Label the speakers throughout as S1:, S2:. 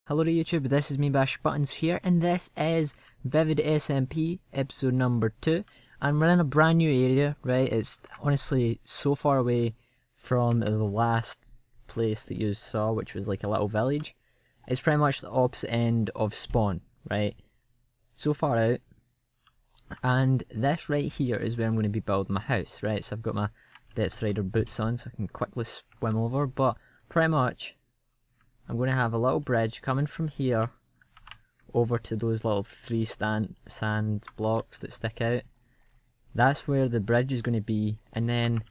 S1: Hello to YouTube, this is MeBashButtons here, and this is Vivid SMP episode number 2. And we're in a brand new area, right? It's honestly so far away from the last place that you saw, which was like a little village. It's pretty much the opposite end of spawn, right? So far out. And this right here is where I'm going to be building my house, right? So I've got my Depth Rider boots on so I can quickly swim over, but pretty much I'm going to have a little bridge coming from here over to those little 3 sand blocks that stick out. That's where the bridge is going to be, and then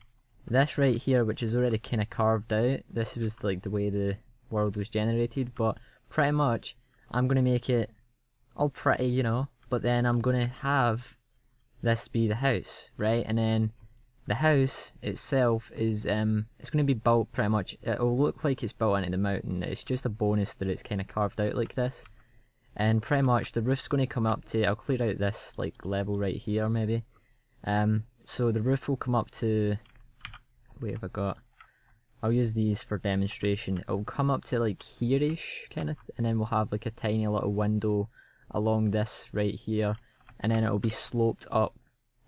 S1: this right here, which is already kind of carved out, this was like the way the world was generated, but pretty much I'm going to make it all pretty, you know, but then I'm going to have this be the house, right? And then the house itself is it's going to be built pretty much, it'll look like it's built into the mountain. It's just a bonus that it's kind of carved out like this. And pretty much the roof's going to come up to, I'll clear out this like level right here maybe. So the roof will come up to, wait, have I got, I'll use these for demonstration. It'll come up to like here-ish kind of, and then we'll have like a tiny little window along this right here, and then it'll be sloped up.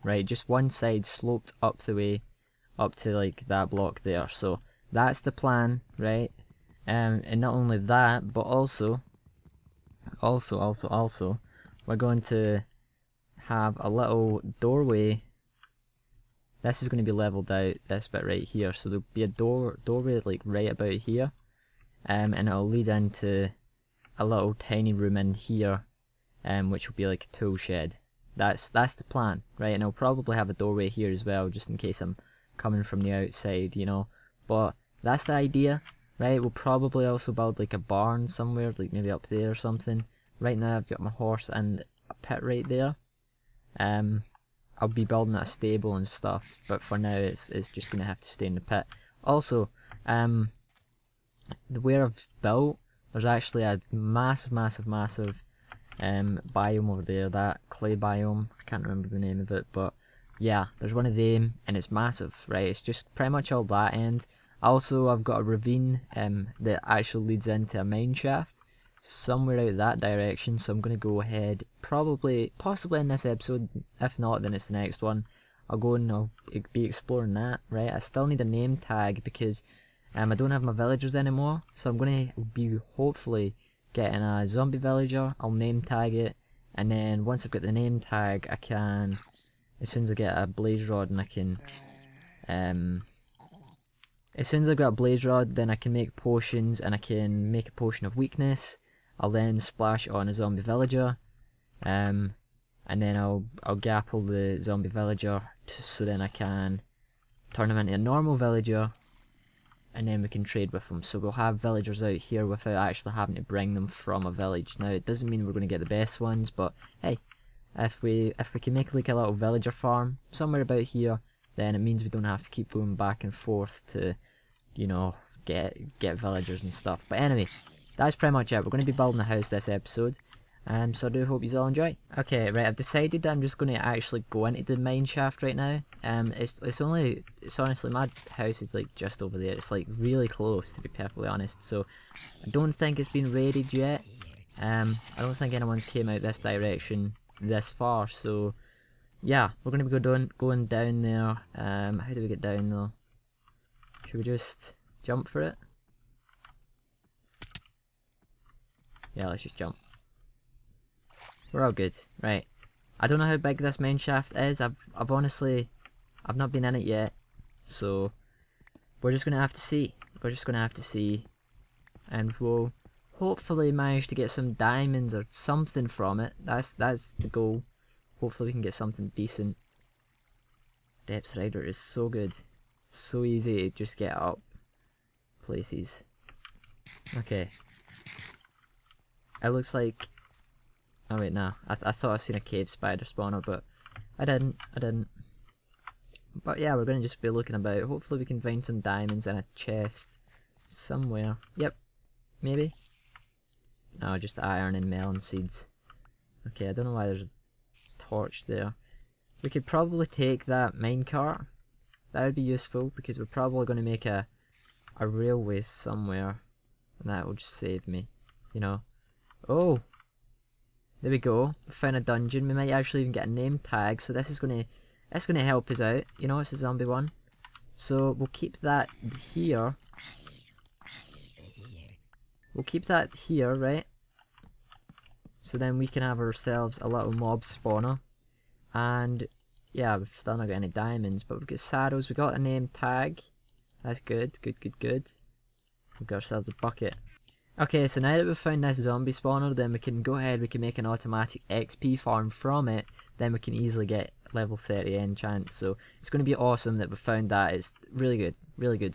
S1: Right, just one side sloped up the way, up to like that block there. So that's the plan, right? And not only that, but also, we're going to have a little doorway. This is going to be leveled out, this bit right here. So there'll be a doorway like right about here, and it'll lead into a little tiny room in here, which will be like a tool shed. That's the plan, right? And I'll probably have a doorway here as well, just in case I'm coming from the outside, you know. But that's the idea, right? We'll probably also build like a barn somewhere, like maybe up there or something. Right now I've got my horse and a pit right there. I'll be building a stable and stuff, but for now it's just gonna have to stay in the pit. Also, where I've built, there's actually a massive biome over there, that clay biome. I can't remember the name of it, but yeah, there's one of them, and it's massive, right? It's just pretty much all that end. Also, I've got a ravine that actually leads into a mine shaft somewhere out that direction, so I'm going to go ahead, possibly in this episode. If not, then it's the next one. I'll go and I'll be exploring that, right? I still need a name tag because I don't have my villagers anymore, so I'm going to be hopefully getting a zombie villager. I'll name tag it, and then once I've got the name tag, I can, as soon as I get a blaze rod, and I can, as soon as I've got a blaze rod, then I can make potions, and I can make a potion of weakness. I'll then splash it on a zombie villager, and then I'll gapple the zombie villager, so then I can turn him into a normal villager, and then we can trade with them. So we'll have villagers out here without actually having to bring them from a village. Now it doesn't mean we're going to get the best ones, but hey, if we can make like a little villager farm somewhere about here, then it means we don't have to keep going back and forth to, you know, get villagers and stuff. But anyway, that's pretty much it. We're going to be building a house this episode. So I do hope you all enjoy. Okay, right, I've decided that I'm just going to actually go into the mine shaft right now. It's honestly, my house is like just over there. It's like really close, to be perfectly honest. So I don't think it's been raided yet. I don't think anyone's came out this direction this far. So yeah, we're going to be going down there. How do we get down though? Should we just jump for it? Yeah, let's just jump. We're all good, right? I don't know how big this mine shaft is. I've honestly not been in it yet, so we're just gonna have to see. And we'll hopefully manage to get some diamonds or something from it. That's the goal. Hopefully we can get something decent. Depth Rider is so good, so easy to just get up places. Okay. It looks like, oh wait, no. I thought I seen a cave spider spawner, but I didn't. But yeah, we're gonna just be looking about. Hopefully we can find some diamonds in a chest somewhere. Yep, maybe. No, just iron and melon seeds. Okay, I don't know why there's a torch there. We could probably take that minecart. That would be useful because we're probably going to make a railway somewhere, and that will just save me, you know. Oh, there we go. We found a dungeon. We might actually even get a name tag. So that's gonna help us out. You know, it's a zombie one. So we'll keep that here. We'll keep that here, right? So then we can have ourselves a little mob spawner. And yeah, we've still not got any diamonds, but we've got saddles. We got a name tag. That's good. Good. We've got ourselves a bucket. Okay, so now that we've found this zombie spawner, then we can go ahead, we can make an automatic XP farm from it, then we can easily get level 30 enchants. So it's going to be awesome that we found that. It's really good.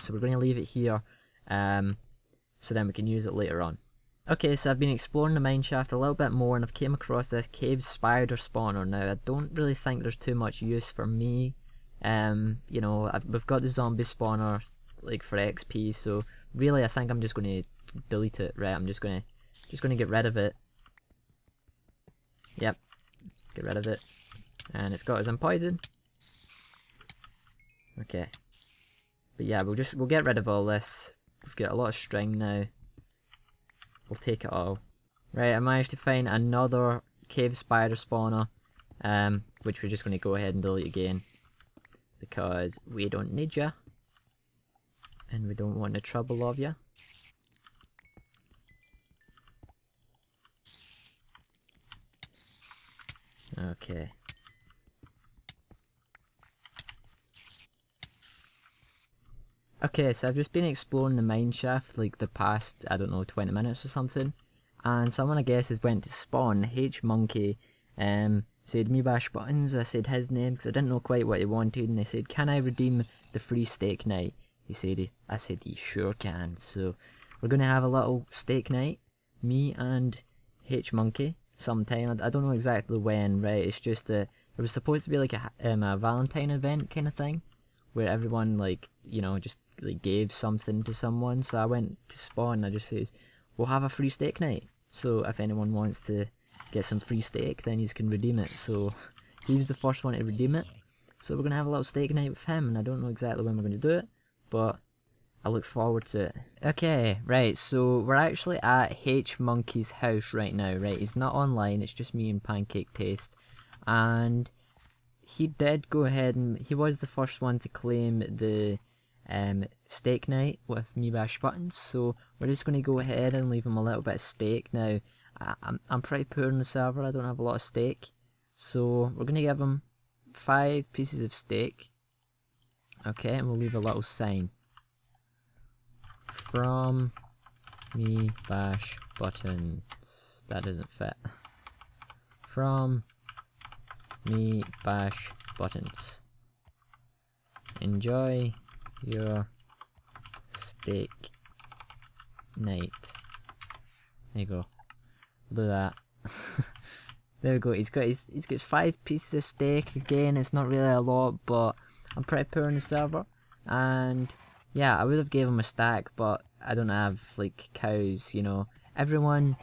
S1: So we're going to leave it here, so then we can use it later on. Okay, so I've been exploring the mineshaft a little bit more, and I've came across this cave spider spawner. Now, I don't really think there's too much use for me. You know, we've got the zombie spawner, like, for XP, so really I think I'm just going to delete it. Right, I'm just gonna get rid of it. Yep, get rid of it. And it's got us in poison. Okay, but yeah, we'll get rid of all this. We've got a lot of string now. We'll take it all. Right, I managed to find another cave spider spawner, which we're just gonna go ahead and delete again because we don't need ya, and we don't want the trouble of ya. Okay. Okay, so I've just been exploring the mineshaft like the past, I don't know, 20 minutes or something, and someone I guess has went to spawn. H-Monkey said MeBashButtons. I said his name because I didn't know quite what he wanted, and they said, "Can I redeem the free steak night?" I said he sure can. So we're gonna have a little steak night, me and H-Monkey. Sometime, I don't know exactly when, right? It's just it was supposed to be like a Valentine event kind of thing, where everyone, like, you know, just like gave something to someone. So I went to spawn and I just says, we'll have a free steak night, so if anyone wants to get some free steak, then you can redeem it. So he was the first one to redeem it, so we're gonna have a little steak night with him, and I don't know exactly when we're gonna do it, but I look forward to it. Okay, right, so we're actually at H-Monkey's house right now, right? He's not online, it's just me and Pancake Taste. And he did go ahead and he was the first one to claim the steak night with MeBashButtons. So we're just going to go ahead and leave him a little bit of steak. Now, I'm pretty poor on the server, I don't have a lot of steak. So we're going to give him 5 pieces of steak. Okay, and we'll leave a little sign. From MeBashButtons. That doesn't fit. From MeBashButtons. Enjoy your steak night. There you go. Do that. There we go. He's got 5 pieces of steak. Again, it's not really a lot, but I'm pretty poor on the server, and yeah, I would have gave him a stack, but I don't have, like, cows, you know. Everyone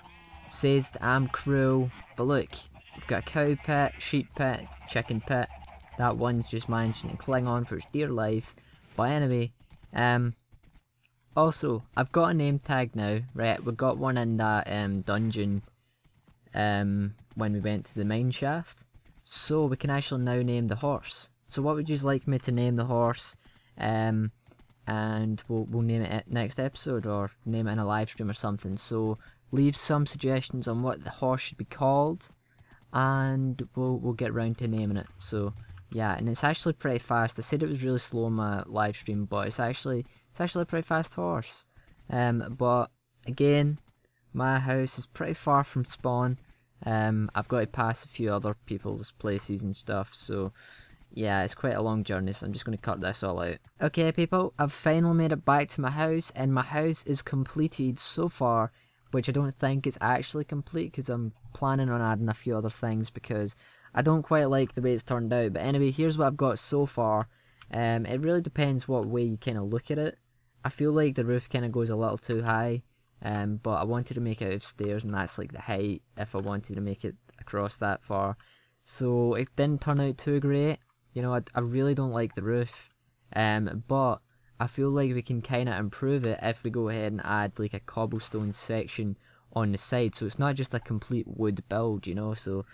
S1: says that I'm cruel, but look, we've got a cow pet, sheep pet, chicken pet. That one's just managing to cling on for its dear life. But anyway, also, I've got a name tag now, right? We got one in that dungeon when we went to the mineshaft. So we can actually now name the horse. So what would you like me to name the horse? And we'll name it next episode, or name it in a live stream or something. So leave some suggestions on what the horse should be called, and we'll get round to naming it. So yeah, and it's actually pretty fast. I said it was really slow on my live stream, but it's actually a pretty fast horse. But again, my house is pretty far from spawn. I've got to pass a few other people's places and stuff, so yeah, it's quite a long journey, so I'm just going to cut this all out. Okay people, I've finally made it back to my house, and my house is completed so far, which I don't think is actually complete, because I'm planning on adding a few other things, because I don't quite like the way it's turned out. But anyway, here's what I've got so far. It really depends what way you kind of look at it. I feel like the roof kind of goes a little too high, but I wanted to make it out of stairs, and that's like the height if I wanted to make it across that far. So it didn't turn out too great. You know, I really don't like the roof, but I feel like we can kind of improve it if we go ahead and add like a cobblestone section on the side, so it's not just a complete wood build, you know. So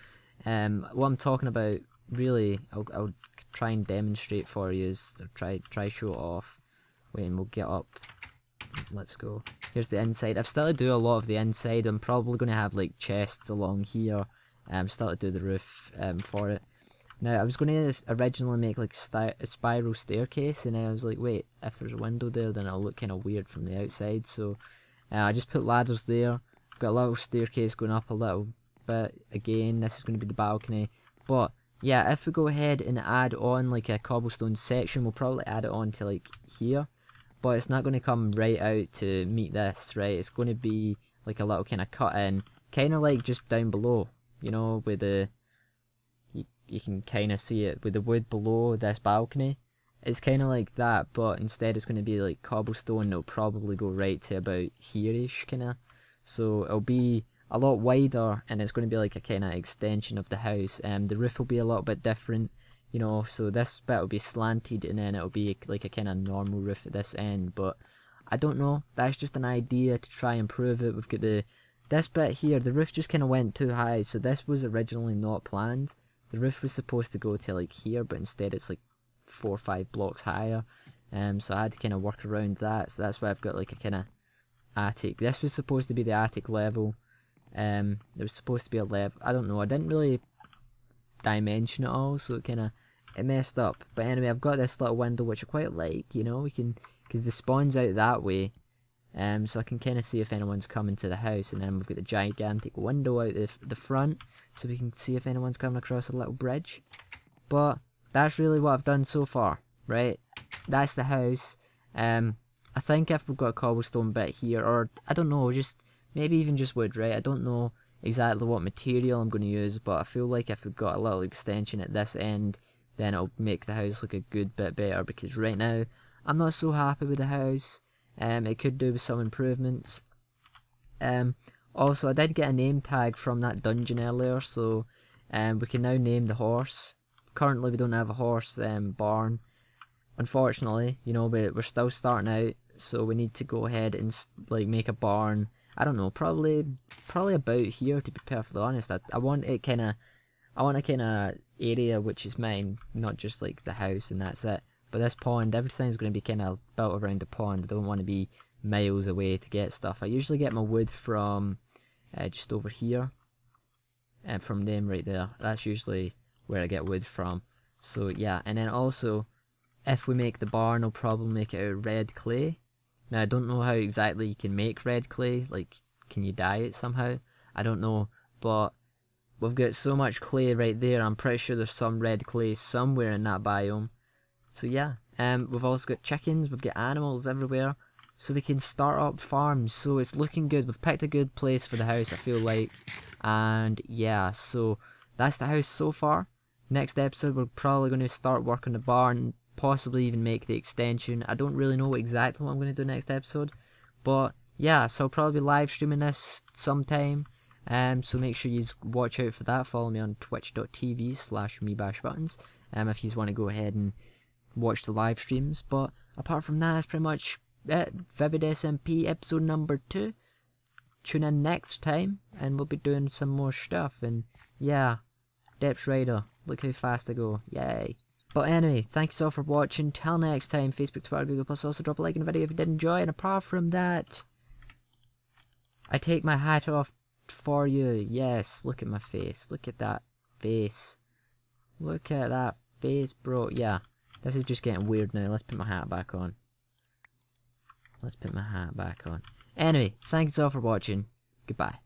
S1: what I'm talking about, really, I'll try and demonstrate for you, is try show it off. Wait, and we'll get up. Let's go. Here's the inside. I've started to do a lot of the inside. I'm probably going to have like chests along here. Started to do the roof for it. Now I was going to originally make like a spiral staircase, and then I was like, wait, if there's a window there, then it'll look kind of weird from the outside. So I just put ladders there. Got a little staircase going up a little bit. Again, this is going to be the balcony. But yeah, if we go ahead and add on like a cobblestone section, we'll probably add it on to like here. But it's not going to come right out to meet this, right? It's going to be like a little kind of cut in, kind of like just down below, you know, with the, you can kind of see it with the wood below this balcony. It's kind of like that, but instead it's going to be like cobblestone. It'll probably go right to about here-ish, kind of. So it'll be a lot wider, and it's going to be like a kind of extension of the house. The roof will be a little bit different. You know, so this bit will be slanted, and then it'll be like a kind of normal roof at this end. But I don't know, that's just an idea to try and improve it. We've got this bit here, the roof just kind of went too high, so this was originally not planned. The roof was supposed to go to like here, but instead it's like 4 or 5 blocks higher. So I had to kind of work around that, so that's why I've got like a kind of attic. This was supposed to be the attic level. There was supposed to be a level, I don't know, I didn't really dimension it all, so it messed up. But anyway, I've got this little window which I quite like, you know, because the spawn's out that way, so I can kind of see if anyone's coming to the house. And then we've got the gigantic window out the front, so we can see if anyone's coming across a little bridge. But that's really what I've done so far, right? That's the house. I think if we've got a cobblestone bit here, or I don't know, just maybe even just wood, right? I don't know exactly what material I'm going to use, but I feel like if we've got a little extension at this end, then it'll make the house look a good bit better, because right now I'm not so happy with the house. It could do with some improvements. Also, I did get a name tag from that dungeon earlier, so we can now name the horse. Currently we don't have a horse barn, unfortunately, you know, but we're still starting out, so we need to go ahead and like make a barn. I don't know, probably about here, to be perfectly honest. I want it I want a kind of area which is mine, not just like the house and that's it. But this pond, everything's going to be kind of built around the pond. I don't want to be miles away to get stuff. I usually get my wood from just over here, and from them right there. That's usually where I get wood from. So yeah, and then also, if we make the barn, I'll probably make it out of red clay. Now I don't know how exactly you can make red clay, like can you dye it somehow? I don't know, but we've got so much clay right there, I'm pretty sure there's some red clay somewhere in that biome. So yeah, we've also got chickens, we've got animals everywhere, so we can start up farms. So it's looking good, we've picked a good place for the house, I feel like. And yeah, so that's the house so far. Next episode we're probably going to start working the barn, possibly even make the extension. I don't really know exactly what I'm going to do next episode, but yeah, so I'll probably be live streaming this sometime. So make sure you watch out for that. Follow me on twitch.tv/MeBashButtons if you want to go ahead and watch the live streams. But apart from that, that's pretty much it. Vivid SMP episode number 2. Tune in next time and we'll be doing some more stuff. And yeah, Depth Rider, look how fast I go, yay. But anyway, thanks all for watching. Till next time, Facebook, Twitter, Google+. Also drop a like in the video if you did enjoy. And apart from that, I take my hat off for you. Yes, look at my face. Look at that face. Look at that face, bro. Yeah, this is just getting weird now. Let's put my hat back on. Let's put my hat back on. Anyway, thanks all for watching. Goodbye.